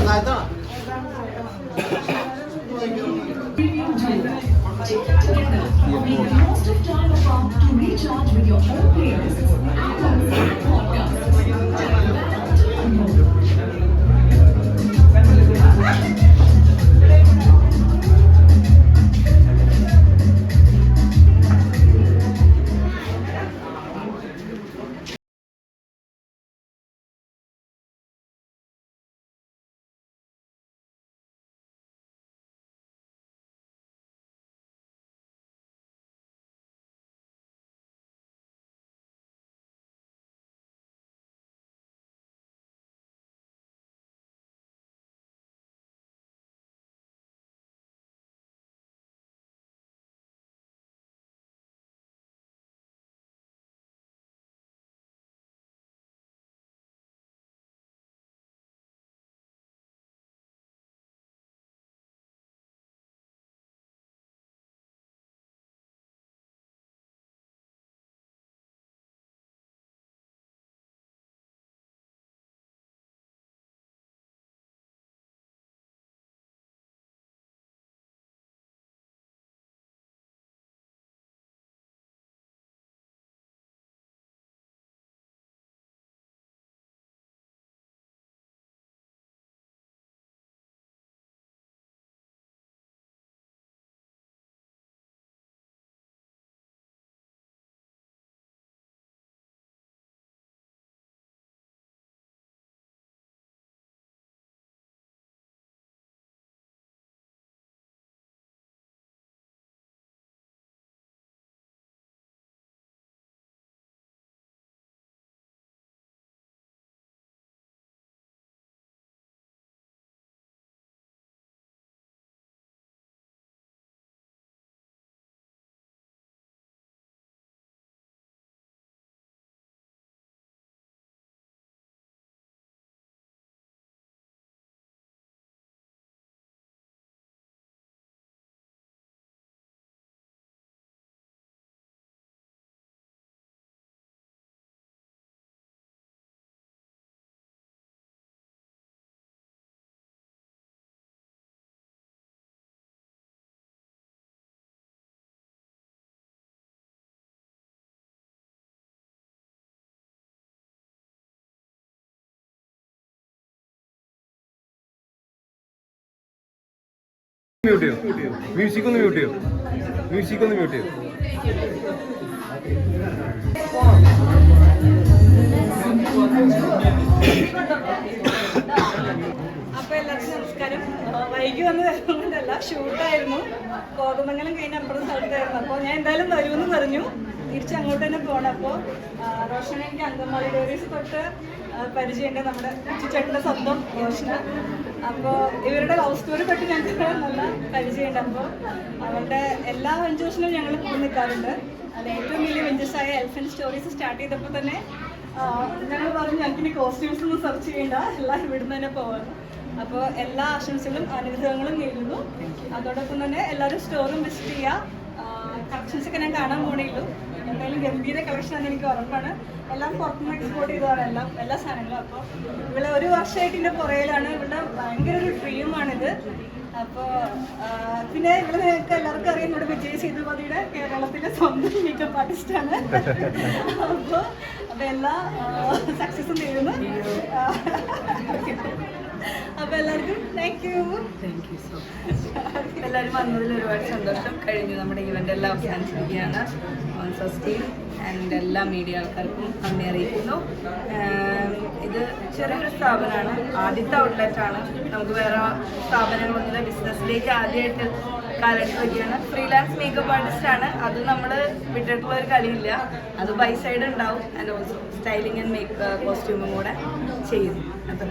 Most of time apart to recharge with your own peers. Mute ചെയ്യും. Music ഒന്ന് mute ചെയ്യും. Music ഒന്ന് mute ചെയ്യും. അപ്പൊ എല്ലാവർക്കും നമസ്കാരം. വൈകി വന്ന് വരുന്നതല്ല, ഷൂട്ടായിരുന്നു. കോതമംഗലം കഴിഞ്ഞ അപ്പുറത്തെ സ്ഥലത്തായിരുന്നു. അപ്പോൾ ഞാൻ എന്തായാലും വരുമെന്ന് പറഞ്ഞു. തിരിച്ചങ്ങോട്ട് തന്നെ പോകണം. അപ്പോൾ റോഷൻ എനിക്ക് അങ്കമാലി ഡയറീസ് തൊട്ട് പരിചയമുണ്ട്, നമ്മുടെ ചേട്ടൻ്റെ സ്വന്തം റോഷന. അപ്പോൾ ഇവരുടെ ലവ് സ്റ്റോറി തൊട്ട് ഞങ്ങൾക്ക് നല്ല പരിചയമുണ്ട്. അപ്പോൾ അവരുടെ എല്ലാ വെഞ്ചേഴ്സിനും ഞങ്ങൾ കൂടി നിൽക്കാറുണ്ട്. അതിൽ ഏറ്റവും വലിയ വെഞ്ചേഴ്സായ എൽഫൻ സ്റ്റോറീസ് സ്റ്റാർട്ട് ചെയ്തപ്പോൾ തന്നെ ഞങ്ങൾ പറഞ്ഞു ഞങ്ങൾക്ക് കോസ്റ്റ്യൂംസ് ഒന്നും സെർച്ച് ചെയ്യേണ്ട, എല്ലാം ഇവിടുന്ന് തന്നെ പോകാം. അപ്പോൾ എല്ലാ ആശംസകളും അനുഗ്രഹങ്ങളും നേരുന്നു. അതോടൊപ്പം തന്നെ എല്ലാവരും സ്റ്റോറും വിസിറ്റ് ചെയ്യുക. കളക്ഷൻസ് ഒക്കെ ഞാൻ കാണാൻ പോണേയുള്ളൂ. എന്തായാലും ഗംഭീര കളക്ഷനാണെന്ന് എനിക്ക് ഉറപ്പാണ്. എല്ലാം പുറത്തുനിന്ന് എക്സ്പോർട്ട് ചെയ്തതാണ് എല്ലാ സാധനങ്ങളും. അപ്പോൾ ഇവിടെ ഒരു വർഷമായിട്ട് ഇതിൻ്റെ പുറയിലാണ്. ഇവിടെ ഭയങ്കര ഒരു ഡ്രീമാണിത്. അപ്പോൾ പിന്നെ ഇവിടെ നിങ്ങൾക്ക് എല്ലാവർക്കും അറിയാം, ഇവിടെ വിജയ് സേതുപതിയുടെ കേരളത്തിലെ സ്വന്തം മേക്കപ്പ് ആർട്ടിസ്റ്റാണ്. അപ്പോൾ എല്ലാ സക്സസും നേരുന്നു. അപ്പോൾ എല്ലാവർക്കും താങ്ക് യു സോ മച്ച്. എല്ലാവരും വന്നതിൽ ഒരുപാട് സന്തോഷം. കഴിഞ്ഞു നമ്മുടെ ഇവൻ്റ് എല്ലാം അവസാനിച്ചിരിക്കുകയാണ്. ടീം ആൻഡ് എല്ലാ മീഡിയ ആൾക്കാർക്കും നന്ദി അറിയിക്കുന്നു. ഇത് ചെറിയൊരു സ്ഥാപനമാണ്, ആദ്യത്തെ ഔട്ട്ലെറ്റാണ്. നമുക്ക് വേറെ സ്ഥാപനങ്ങളൊന്നുമില്ല. ബിസിനസ്സിലേക്ക് ആദ്യമായിട്ട് കാലെടുത്ത് വയ്ക്കുകയാണ്. ഫ്രീലാൻസ് മേക്കപ്പ് ആർട്ടിസ്റ്റാണ്. അത് നമ്മൾ വിട്ടിട്ടുള്ള ഒരു കളിയില്ല. അത് ബൈ സൈഡ് ഉണ്ടാവും. ആൻഡ് ഓൾസോ സ്റ്റൈലിംഗ് ആൻഡ് കോസ്റ്റ്യൂമും കൂടെ ചെയ്യുന്നു. അത്ര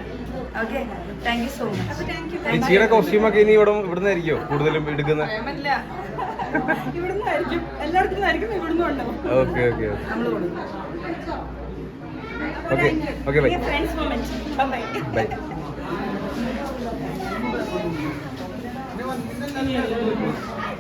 okay. Thank you so much. ചേച്ചിയുടെ കോസ്റ്റ്യൂമൊക്കെ ഇനി ഇവിടുന്നായിരിക്കും കൂടുതലും എടുക്കുന്നത്? ഇവിടുന്നായിരിക്കും, എല്ലായിടത്തും ഇവിടുന്ന് ഉണ്ടാവും. ഓക്കെ ഓക്കെ നമ്മൾ കൊടുക്കും. Okay okay bye. Friends moment. Bye bye.